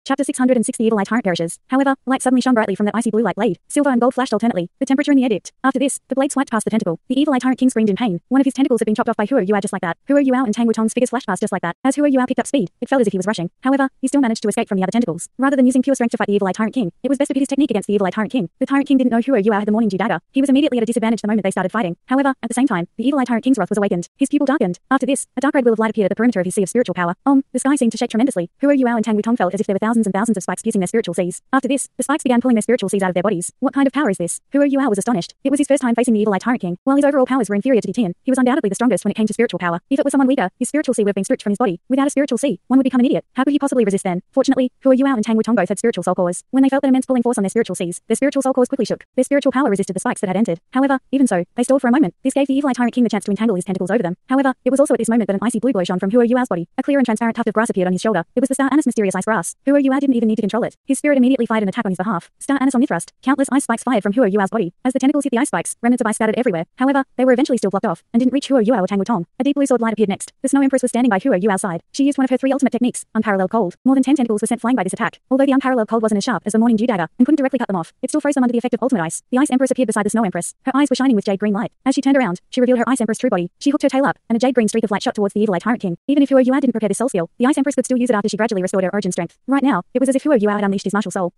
Chapter 606 The Evileye Tyrant perishes. However, light suddenly shone brightly from that icy blue light blade. Silver and gold flashed alternately. The temperature in the air dipped. After this, the blade swiped past the tentacle. The Evileye Tyrant King screamed in pain. One of his tentacles had been chopped off by Huo Yuao just like that. Huo Yuao and Tang Wutong's figures flashed past just like that. As Huo Yuao picked up speed, it felt as if he was rushing. However, he still managed to escape from the other tentacles. Rather than using pure strength to fight the Evileye Tyrant King, it was best to pit his technique against the Evileye Tyrant King. The Tyrant King didn't know Huo Yuao had the morning dew dagger. He was immediately at a disadvantage the moment they started fighting. However, at the same time, the Evileye Tyrant King's wrath was awakened. His pupil darkened. After this, a dark red wheel of light appeared at the perimeter of his sea of spiritual power. The sky seemed to shake tremendously. Huo Yuao and Tang Wutong felt as if there were thousands and thousands of spikes piercing their spiritual seas. After this, the spikes began pulling their spiritual seas out of their bodies. What kind of power is this? Huo Yuao was astonished. It was his first time facing the Evileye Tyrant King. While his overall powers were inferior to Tian, he was undoubtedly the strongest when it came to spiritual power. If it was someone weaker, his spiritual sea would have been stripped from his body. Without a spiritual sea, one would become an idiot. How could he possibly resist then? Fortunately, Huo Yuao and Tang Wutong both had spiritual soul cores. When they felt that immense pulling force on their spiritual seas, their spiritual soul cores quickly shook. Their spiritual power resisted the spikes that had entered. However, even so, they stalled for a moment. This gave the Evileye Tyrant King the chance to entangle his tentacles over them. However, it was also at this moment that an icy blue glow shone from Huo Yuao's body. A clear and transparent tuft of grass appeared on his shoulder. It was the Star Anise mysterious ice grass. Huo Yuao didn't even need to control it. His spirit immediately fired an attack on his behalf. Star Anise omnithrust. Countless ice spikes fired from Huo Yuao's body. As the tentacles hit the ice spikes, remnants of ice scattered everywhere. However, they were eventually still blocked off and didn't reach Huo Yuao or Tang Wutong. A deep blue sword light appeared next. The Snow Empress was standing by Huo Yuao's side. She used one of her 3 ultimate techniques, Unparalleled Cold. More than 10 tentacles were sent flying by this attack. Although the Unparalleled Cold wasn't as sharp as the Morning Dew dagger and couldn't directly cut them off, it still froze them under the effect of ultimate ice. The Ice Empress appeared beside the Snow Empress. Her eyes were shining with jade green light. As she turned around, she revealed her Ice Empress true body. She hooked her tail up, and a jade green streak of light shot towards the Evileye Tyrant King. Even if Huo Yuao didn't prepare this soul skill, the Ice Empress could still use it after she gradually restored her origin strength. Right now, it was as if Huo Yuao had unleashed his martial soul.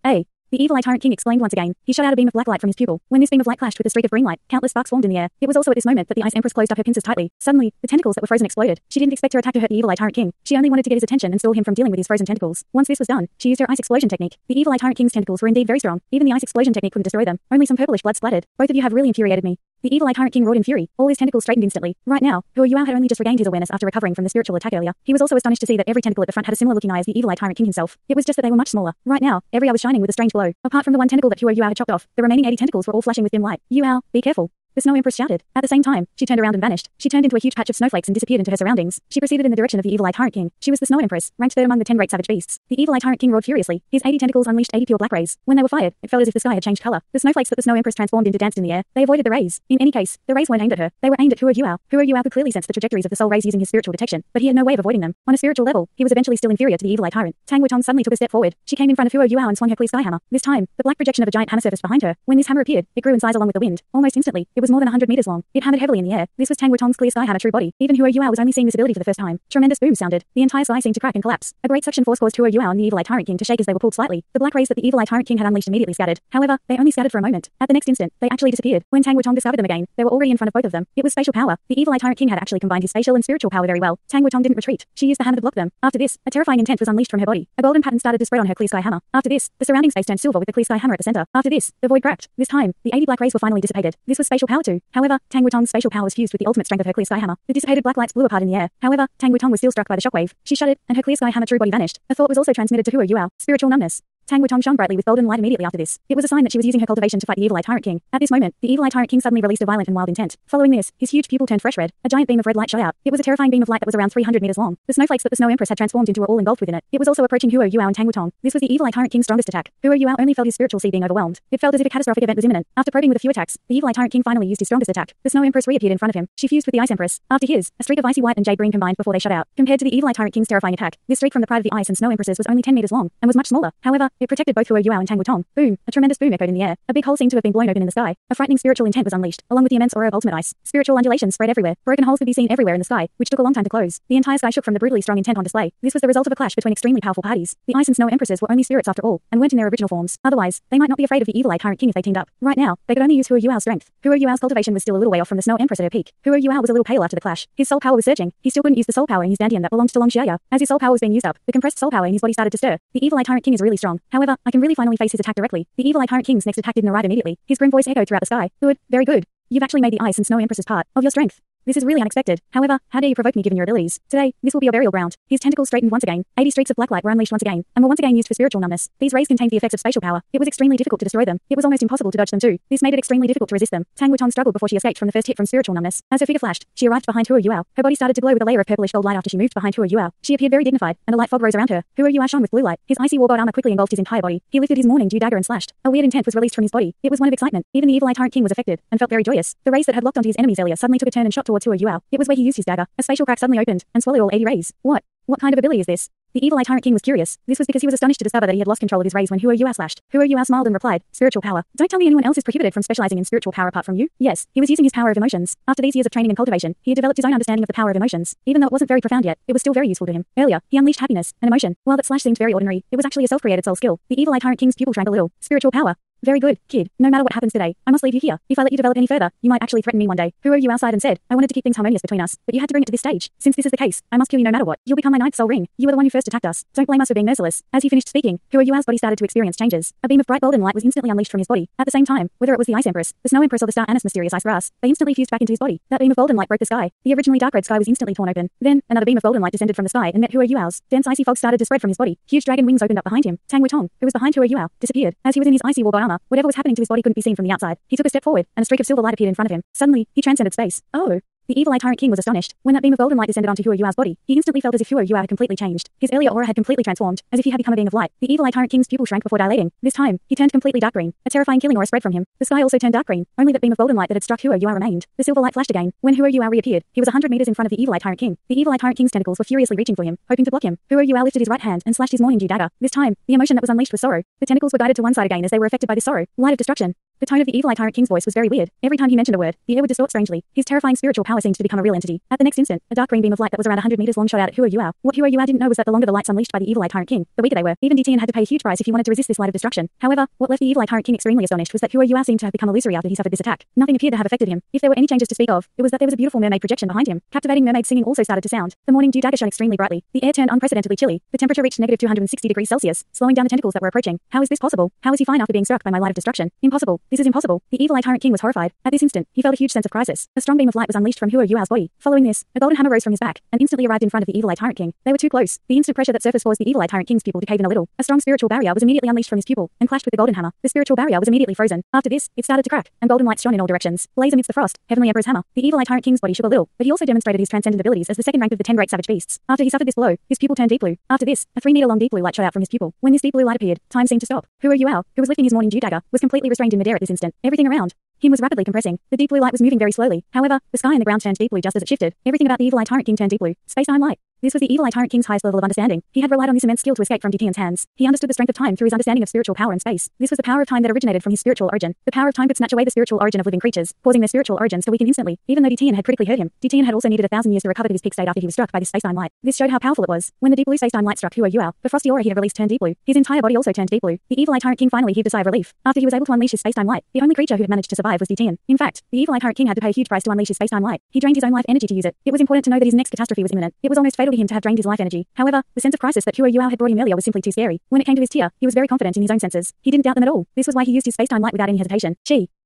The Evileye Tyrant King exclaimed once again. He shot out a beam of black light from his pupil. When this beam of light clashed with a streak of green light, countless sparks formed in the air. It was also at this moment that the Ice Empress closed up her pincers tightly. Suddenly, the tentacles that were frozen exploded. She didn't expect her attack to hurt the Evileye Tyrant King. She only wanted to get his attention and stall him from dealing with his frozen tentacles. Once this was done, she used her Ice Explosion technique. The Evileye Tyrant King's tentacles were indeed very strong. Even the Ice Explosion technique couldn't destroy them. Only some purplish blood splattered. Both of you have really infuriated me. The Evileye Tyrant King roared in fury. All his tentacles straightened instantly. Right now, Huo Yuao had only just regained his awareness after recovering from the spiritual attack earlier. He was also astonished to see that every tentacle at the front had a similar looking eye as the Evileye Tyrant King himself. It was just that they were much smaller. Right now, every eye was shining with a strange glow. Apart from the one tentacle that Huo Yuao had chopped off, the remaining 80 tentacles were all flashing with dim light. Yuao, be careful. The Snow Empress shouted. At the same time, she turned around and vanished. She turned into a huge patch of snowflakes and disappeared into her surroundings. She proceeded in the direction of the Evileye Tyrant King. She was the Snow Empress, ranked third among the 10 great savage beasts. The Evileye Tyrant King roared furiously. His 80 tentacles unleashed 80 pure black rays. When they were fired, it felt as if the sky had changed color. The snowflakes that the Snow Empress transformed into danced in the air. They avoided the rays. In any case, the rays weren't aimed at her. They were aimed at Huo Yuao. Huo Yuao could clearly sense the trajectories of the soul rays using his spiritual detection, but he had no way of avoiding them. On a spiritual level, he was eventually still inferior to the Evileye Tyrant. Tang Wutong suddenly took a step forward. She came in front of Huo Yuao and swung her clear sky hammer. This time, the black projection of a giant hammer surfaced behind her. When this hammer appeared, it grew in size along with the wind. Almost instantly, it was more than 100 meters long. It hammered heavily in the air. This was Tang Wutong's clear sky hammer true body. Even Huo Yuao was only seeing this ability for the first time. Tremendous boom sounded. The entire sky seemed to crack and collapse. A great suction force caused Huo Yuao and the Evileye Tyrant King to shake as they were pulled slightly. The black rays that the Evileye Tyrant King had unleashed immediately scattered. However, they only scattered for a moment. At the next instant, they actually disappeared. When Tang Wutong discovered them again, they were already in front of both of them. It was spatial power. The Evileye Tyrant King had actually combined his spatial and spiritual power very well. Tang Wutong didn't retreat. She used the hammer to block them. After this, a terrifying intent was unleashed from her body. A golden pattern started to spread on her clear sky hammer. After this, the surrounding space turned silver with the clear sky hammer at the center. After this, the void cracked. This time, the 80 black rays were finally dissipated. This was spatial power too. However, Tang Wutong's spatial power was fused with the ultimate strength of her clear sky hammer. The dissipated black lights flew apart in the air. However, Tang Wutong was still struck by the shockwave. She shuddered, and her clear sky hammer true body vanished. A thought was also transmitted to Huo Yuao. Spiritual numbness. Tang Wutong shone brightly with golden light immediately after this. It was a sign that she was using her cultivation to fight the Evileye Tyrant King. At this moment, the Evileye Tyrant King suddenly released a violent and wild intent. Following this, his huge pupil turned fresh red. A giant beam of red light shot out. It was a terrifying beam of light that was around 300 meters long. The snowflakes that the Snow Empress had transformed into were all engulfed within it. It was also approaching Huo Yuao and Tang Wutong. This was the Evileye Tyrant King's strongest attack. Huo Yuao only felt his spiritual sea being overwhelmed. It felt as if a catastrophic event was imminent. After probing with a few attacks, the Evileye Tyrant King finally used his strongest attack. The Snow Empress reappeared in front of him. She fused with the Ice Empress. After his, a streak of icy white and jade green combined before they shot out. Compared to the Evileye Tyrant King's terrifying attack, this streak from the pride of the Ice and Snow Empresses was only 10 meters long and was much smaller. However, it protected both Huo Yuao and Tang Wutong. Boom! A tremendous boom echoed in the air. A big hole seemed to have been blown open in the sky. A frightening spiritual intent was unleashed, along with the immense aura of ultimate ice. Spiritual undulations spread everywhere. Broken holes could be seen everywhere in the sky, which took a long time to close. The entire sky shook from the brutally strong intent on display. This was the result of a clash between extremely powerful parties. The Ice and Snow Empresses were only spirits after all, and weren't in their original forms. Otherwise, they might not be afraid of the Evileye Tyrant King if they teamed up. Right now, they could only use Huo Yuao's strength. Huo Yuao's cultivation was still a little way off from the Snow Empress at her peak. Huo Yuao was a little pale after the clash. His soul power was surging. He still couldn't use the soul power in his dantian that belonged to Long Xiaya. As his soul power was being used up, the compressed soul power in his body started to stir. The Evileye Tyrant King is really strong. However, I can really finally face his attack directly. The Evileye Tyrant King's next attack didn't arrive immediately. His grim voice echoed throughout the sky. Good, very good. You've actually made the Ice and Snow Empresses part of your strength. This is really unexpected. However, how dare you provoke me given your abilities? Today, this will be your burial ground. His tentacles straightened once again. 80 streaks of black light were unleashed once again, and were once again used for spiritual numbness. These rays contained the effects of spatial power. It was extremely difficult to destroy them. It was almost impossible to dodge them too. This made it extremely difficult to resist them. Tang Wutong struggled before she escaped from the first hit from spiritual numbness. As her figure flashed, she arrived behind Huo Yuao. Her body started to glow with a layer of purplish gold light after she moved behind Huo Yuao. She appeared very dignified, and a light fog rose around her. Huo Yuao shone with blue light. His icy war god armor quickly engulfed his entire body. He lifted his morning dew dagger and slashed. A weird intent was released from his body. It was one of excitement. Even the Evileye Tyrant King was affected, and felt very joyous. The rays that had locked onto his enemies earlier suddenly took a turn and shot towards Huo Yuao. It was where he used his dagger. A spatial crack suddenly opened, and swallowed all 80 rays. What? What kind of ability is this? The Evileye Tyrant King was curious. This was because he was astonished to discover that he had lost control of his rays when Huo Yua slashed. Huo Yua smiled and replied, spiritual power. Don't tell me anyone else is prohibited from specializing in spiritual power apart from you. Yes, he was using his power of emotions. After these years of training and cultivation, he had developed his own understanding of the power of emotions. Even though it wasn't very profound yet, it was still very useful to him. Earlier, he unleashed happiness, an emotion. While that slash seemed very ordinary, it was actually a self-created soul skill. The Evileye Tyrant King's pupil shrank a little. Spiritual power. Very good, kid. No matter what happens today, I must leave you here. If I let you develop any further, you might actually threaten me one day. Huo Yu outside and said, I wanted to keep things harmonious between us, but you had to bring it to this stage. Since this is the case, I must kill you no matter what. You'll become my ninth soul ring. You were the one who first attacked us. Don't blame us for being merciless. As he finished speaking, Huo Yu's body started to experience changes. A beam of bright golden light was instantly unleashed from his body. At the same time, whether it was the Ice Empress, the Snow Empress or the Star Annis mysterious ice grass, they instantly fused back into his body. That beam of golden light broke the sky. The originally dark red sky was instantly torn open. Then, another beam of golden light descended from the sky and met Huo Yu's. Dense icy fog started to spread from his body. Huge dragon wings opened up behind him. Tang Wutong, who was behind Huo Yu, disappeared. As he was in his icy warbot armor, whatever was happening to his body couldn't be seen from the outside. He took a step forward, and a streak of silver light appeared in front of him. Suddenly, he transcended space. Oh! The Evileye Tyrant King was astonished. When that beam of golden light descended onto Huo Yu's body, he instantly felt as if Huo Yu had completely changed. His earlier aura had completely transformed, as if he had become a being of light. The Evileye Tyrant King's pupil shrank before dilating. This time, he turned completely dark green. A terrifying killing aura spread from him. The sky also turned dark green. Only that beam of golden light that had struck Huo Yu remained. The silver light flashed again. When Huo Yu reappeared, he was 100 meters in front of the Evileye Tyrant King. The Evileye Tyrant King's tentacles were furiously reaching for him, hoping to block him. Huo Yu lifted his right hand and slashed his morning dew dagger. This time, the emotion that was unleashed was sorrow. The tentacles were guided to one side again as they were affected by this sorrow. Light of destruction. The tone of the Evileye Tyrant King's voice was very weird. Every time he mentioned a word, the air would distort strangely. His terrifying spiritual power seemed to become a real entity. At the next instant, a dark green beam of light that was around 100 meters long shot out at Huo Yu. What Huo Yu didn't know was that the longer the lights unleashed by the Evileye Tyrant King, the weaker they were. Even DTN had to pay a huge price if he wanted to resist this light of destruction. However, what left the Evileye Tyrant King extremely astonished was that Huo Yu seemed to have become illusory after he suffered this attack. Nothing appeared to have affected him. If there were any changes to speak of, it was that there was a beautiful mermaid projection behind him. Captivating mermaid singing also started to sound. The morning dew dagger shone extremely brightly. The air turned unprecedentedly chilly. The temperature reached negative 260 degrees Celsius, slowing down the tentacles that were approaching. How is this possible? How is he fine after being struck by my light of destruction? Impossible. This is impossible. The Evileye Tyrant King was horrified. At this instant, he felt a huge sense of crisis. A strong beam of light was unleashed from Huo Yu's body. Following this, a golden hammer rose from his back and instantly arrived in front of the Evileye Tyrant King. They were too close. The instant pressure that surfaced caused the Evileye Tyrant King's pupil to cave in a little. A strong spiritual barrier was immediately unleashed from his pupil and clashed with the golden hammer. The spiritual barrier was immediately frozen. After this, it started to crack, and golden lights shone in all directions. Blaze amidst the frost. Heavenly Emperor's hammer. The Evileye Tyrant King's body shook a little, but he also demonstrated his transcendent abilities as the second rank of the 10 great savage beasts. After he suffered this blow, his pupil turned deep blue. After this, a 3-meter-long deep blue light shot out from his pupil. When this deep blue light appeared, time seemed to stop. Huo Yu, who was lifting his morning dew dagger, was completely restrained in midair at this instant. Everything around him was rapidly compressing. The deep blue light was moving very slowly. However, the sky and the ground turned deep blue just as it shifted. Everything about the Evileye Tyrant King turned deep blue. Space-time light. This was the Evileye Tyrant King's highest level of understanding. He had relied on this immense skill to escape from DTN's hands. He understood the strength of time through his understanding of spiritual power and space. This was the power of time that originated from his spiritual origin. The power of time could snatch away the spiritual origin of living creatures, causing their spiritual origins to weaken instantly. Even though DTN had critically hurt him, DTN had also needed 1,000 years to recover to his peak state after he was struck by this space-time light. This showed how powerful it was. When the deep blue space-time light struck Huo Yu, the frosty aura he had released turned deep blue. His entire body also turned deep blue. The Evileye Tyrant King finally heaved a sigh of relief. After he was able to unleash his space-time light, the only creature who had managed to survive was DTN. In fact, the Evileye Tyrant King had to pay a huge price to unleash his space-time light. He drained his own life energy to use it. It was important to know that his next catastrophe was imminent. It was almost fatal to him to have drained his life energy. However, the sense of crisis that Huo Yu had brought him earlier was simply too scary. When it came to his tear, he was very confident in his own senses. He didn't doubt them at all. This was why he used his space-time light without any hesitation.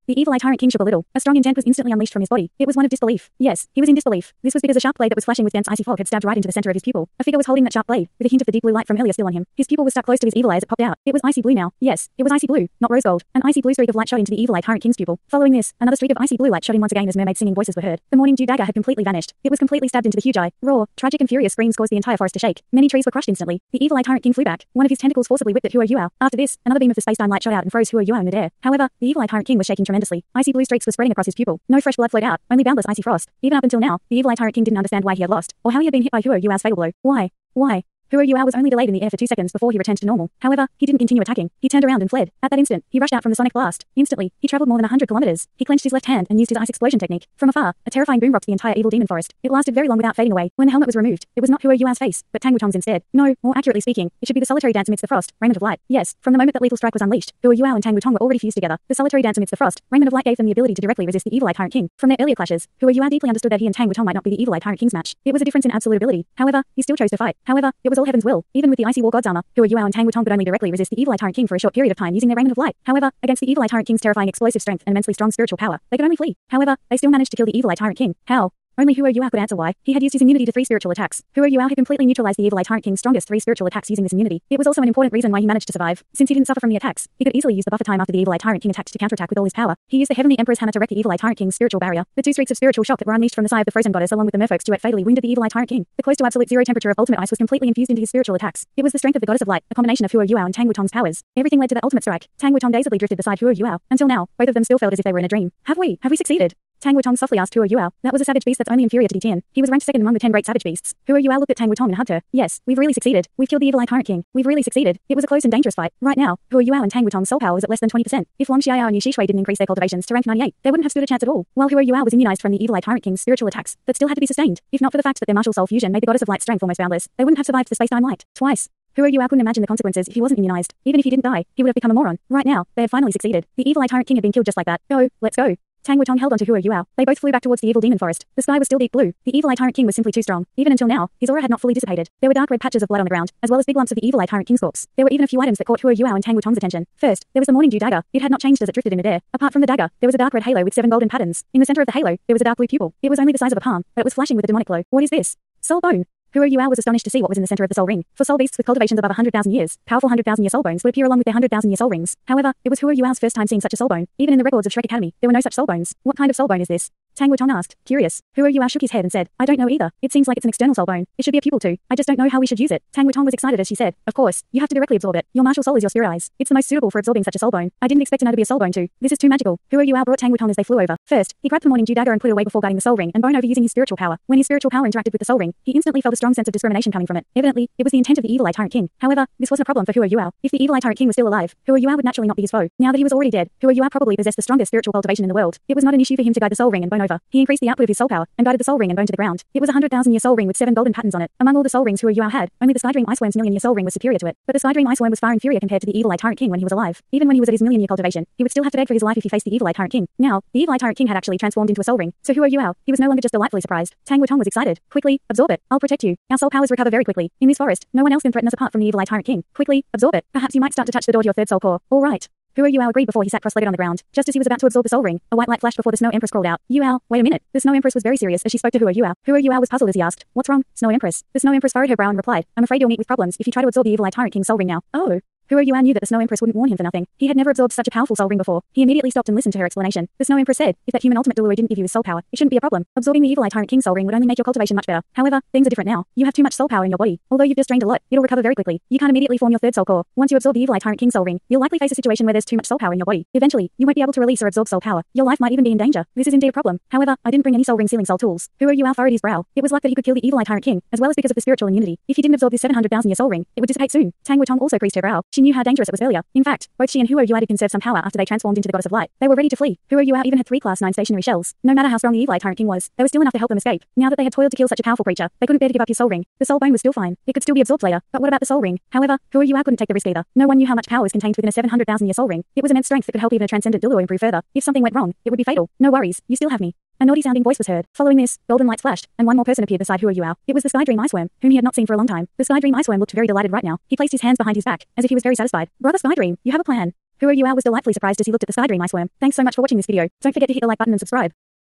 The Evileye Tyrant King shook a little. A strong intent was instantly unleashed from his body. It was one of disbelief. Yes, he was in disbelief. This was because a sharp blade that was flashing with dense icy fog had stabbed right into the center of his pupil. A figure was holding that sharp blade, with a hint of the deep blue light from earlier still on him. His pupil was stuck close to his Evileye as it popped out. It was icy blue now. Yes, it was icy blue, not rose gold. An icy blue streak of light shot into the Evileye Tyrant King's pupil. Following this, another streak of icy blue light shot in once again as mermaid singing voices were heard. The morning dew dagger had completely vanished. It was completely stabbed into the huge eye. Raw, tragic and furious screams caused the entire forest to shake. Many trees were crushed instantly. The Evileye Tyrant King flew back. One of his tentacles forcibly whipped at Huo Yu. After this, another beam of the space-time light shot out and froze Huo Yu in midair. However, the Evileye Tyrant King was shaking tremendously. Icy blue streaks were spreading across his pupil. No fresh blood flowed out, only boundless icy frost. Even up until now, the Evileye Tyrant King didn't understand why he had lost, or how he had been hit by Huo Yu's fatal blow. Why? Huo Yu was only delayed in the air for 2 seconds before he returned to normal. However, he didn't continue attacking. He turned around and fled. At that instant, he rushed out from the sonic blast. Instantly, he traveled more than 100 kilometers. He clenched his left hand and used his ice explosion technique. From afar, a terrifying boom rocked the entire evil demon forest. It lasted very long without fading away. When the helmet was removed, it was not Huo Yu's face, but Tang Wutong's instead. No, more accurately speaking, it should be the solitary dance amidst the frost, raiment of light. Yes, from the moment that lethal strike was unleashed, Huo Yu and Tang Wutong were already fused together. The solitary dance amidst the frost, raiment of light gave them the ability to directly resist the Evileye Tyrant King. From their earlier clashes, Huo Yu deeply understood that he and Tang Wutong might not be the Evileye Tyrant King's match. It was a difference in absolute ability. However, he still chose to fight. However, it was all heaven's will. Even with the icy war god's armor, Huo Yu and Tang Wutong could only directly resist the Evileye Tyrant King for a short period of time using their raiment of light. However, against the Evileye Tyrant King's terrifying explosive strength and immensely strong spiritual power, they could only flee. However, they still managed to kill the Evileye Tyrant King. How? Only Huo Yu could answer why. He had used his immunity to 3 spiritual attacks. Huo Yu had completely neutralized the Evileye Tyrant King's strongest 3 spiritual attacks using this immunity. It was also an important reason why he managed to survive. Since he didn't suffer from the attacks, he could easily use the buffer time after the Evileye Tyrant King attacked to counterattack with all his power. He used the Heavenly Emperor's hammer to wreck the Evileye Tyrant King's spiritual barrier. The 2 streaks of spiritual shock that were unleashed from the side of the frozen goddess along with the merfolk's duet fatally wounded the Evileye Tyrant King. The close to absolute zero temperature of ultimate ice was completely infused into his spiritual attacks. It was the strength of the goddess of light, a combination of Huo Yu and Tang Wutong's powers. Everything led to that ultimate strike. Tang Wutong dazedly drifted beside Huo Yu. Until now, both of them still felt as if they were in a dream. Have we succeeded? Tang Wutong softly asked Hua Yuao. That was a savage beast that's only inferior to Tian. He was ranked second among the 10 great savage beasts. Hua Yuao looked at Tang Wutong and hugged her. Yes, we've really succeeded. We've killed the Evileye Tyrant King. We've really succeeded. It was a close and dangerous fight. Right now, Hua Yuao and Tang Wutong's soul power was at less than 20%. If Long Xiaoyao and Yu Shishui didn't increase their cultivations to rank 98, they wouldn't have stood a chance at all. While Hua Yuao was immunized from the Evileye Tyrant King's spiritual attacks, that still had to be sustained. If not for the fact that their martial soul fusion made the goddess of light strength almost boundless, they wouldn't have survived the space-time light twice. Hua Yuao couldn't imagine the consequences if he wasn't immunized. Even if he didn't die, he would have become a moron. Right now, they had finally succeeded. The Evileye Tyrant King had been killed just like that. Go, let's go. Tang Wutong held onto Hua Yuao. They both flew back towards the evil demon forest. The sky was still deep blue. The Evileye Tyrant King was simply too strong. Even until now, his aura had not fully dissipated. There were dark red patches of blood on the ground, as well as big lumps of the Evileye Tyrant King's corpse. There were even a few items that caught Hua Yuao and Tang Wutong's attention. First, there was the morning dew dagger. It had not changed as it drifted in midair. Apart from the dagger, there was a dark red halo with 7 golden patterns. In the center of the halo, there was a dark blue pupil. It was only the size of a palm, but it was flashing with a demonic glow. What is this? Soul bone. Hua Yuao was astonished to see what was in the center of the soul ring. For soul beasts with cultivations above 100,000 years, powerful 100,000-year soul bones would appear along with their 100,000-year soul rings. However, it was Hua Yuao's first time seeing such a soul bone. Even in the records of Shrek Academy, there were no such soul bones. What kind of soul bone is this? Tang Wutong asked, curious. Hua Yuao shook his head and said, I don't know either. It seems like it's an external soul bone. It should be a pupil too. I just don't know how we should use it. Tang Wutong was excited as she said, of course, you have to directly absorb it. Your martial soul is your spirit eyes. It's the most suitable for absorbing such a soul bone. I didn't expect another to be a soul bone too. This is too magical. Hua Yuao brought Tang Wutong as they flew over. First, he grabbed the morning dew dagger and put it away before guiding the soul ring and bone over using his spiritual power. When his spiritual power interacted with the soul ring, he instantly felt a strong sense of discrimination coming from it. Evidently, it was the intent of the Evileye Tyrant King. However, this wasn't a problem for Hua Yuao. If the Evileye Tyrant King was still alive, Hua Yuao would naturally not be his foe. Now that he was already dead, Hua Yuao probably possessed the strongest spiritual cultivation in the world. It was not an issue for him to guide the soul ring and bone over. He increased the output of his soul power and guided the soul ring and bone to the ground. It was a 100,000-year soul ring with 7 golden patterns on it. Among all the soul rings Hua Yuao had, only the Skydream Iceworm's million-year soul ring was superior to it. But the Skydream Iceworm was far inferior compared to the Evileye Tyrant King when he was alive. Even when he was at his million-year cultivation, he would still have to beg for his life if he faced the Evileye Tyrant King. Now, the Evileye Tyrant King had actually transformed into a soul ring. So Hua Yuao, he was no longer just delightfully surprised. Tang Wutong was excited. Quickly, absorb it. I'll protect you. Our soul powers recover very quickly. In this forest, no one else can threaten us apart from the Evileye Tyrant King. Quickly, absorb it. Perhaps you might start to touch the door to your third soul core. All right. Hua Yuao agreed before he sat cross-legged on the ground. Just as he was about to absorb the soul ring, a white light flashed before the Snow Empress crawled out. Yuao, wait a minute. The Snow Empress was very serious as she spoke to Hua Yuao. Hua Yuao was puzzled as he asked, what's wrong, Snow Empress? The Snow Empress furrowed her brow and replied, I'm afraid you'll meet with problems if you try to absorb the Evileye Tyrant King's soul ring now. Oh. Hua Yuao knew that the Snow Empress wouldn't warn him for nothing. He had never absorbed such a powerful soul ring before. He immediately stopped and listened to her explanation. The Snow Empress said, if that human ultimate Douluo didn't give you his soul power, it shouldn't be a problem. Absorbing the Evileye Tyrant King's soul ring would only make your cultivation much better. However, things are different now. You have too much soul power in your body. Although you've just drained a lot, it'll recover very quickly. You can't immediately form your third soul core. Once you absorb the Evileye Tyrant King's soul ring, you'll likely face a situation where there's too much soul power in your body. Eventually, you won't be able to release or absorb soul power. Your life might even be in danger. This is indeed a problem. However, I didn't bring any soul ring sealing soul tools. Hua Yuao furrowed his brow. It was luck that he could kill the Evileye Tyrant King, as well as because of the spiritual immunity. If he didn't absorb this 700,000-year soul ring, it would dissipate soon. Tang Wutong also creased her brow. She knew how dangerous it was earlier. In fact, both she and Hua Yuao did conserve some power after they transformed into the goddess of light. They were ready to flee. Hua Yuao even had 3 Class 9 stationary shells. No matter how strong the Evileye Tyrant King was, there was still enough to help them escape. Now that they had toiled to kill such a powerful creature, they couldn't bear to give up his soul ring. The soul bone was still fine. It could still be absorbed later. But what about the soul ring? However, Hua Yuao couldn't take the risk either. No one knew how much power was contained within a 700,000-year soul ring. It was immense strength that could help even a transcendent Douluo improve further. If something went wrong, it would be fatal. No worries, you still have me. A naughty-sounding voice was heard. Following this, golden lights flashed, and one more person appeared beside Hua Yuao. It was the Skydream Iceworm, whom he had not seen for a long time. The Skydream Iceworm looked very delighted right now. He placed his hands behind his back, as if he was very satisfied. Brother Skydream, you have a plan. Hua Yuao was delightfully surprised as he looked at the Skydream Iceworm. Thanks so much for watching this video. Don't forget to hit the like button and subscribe.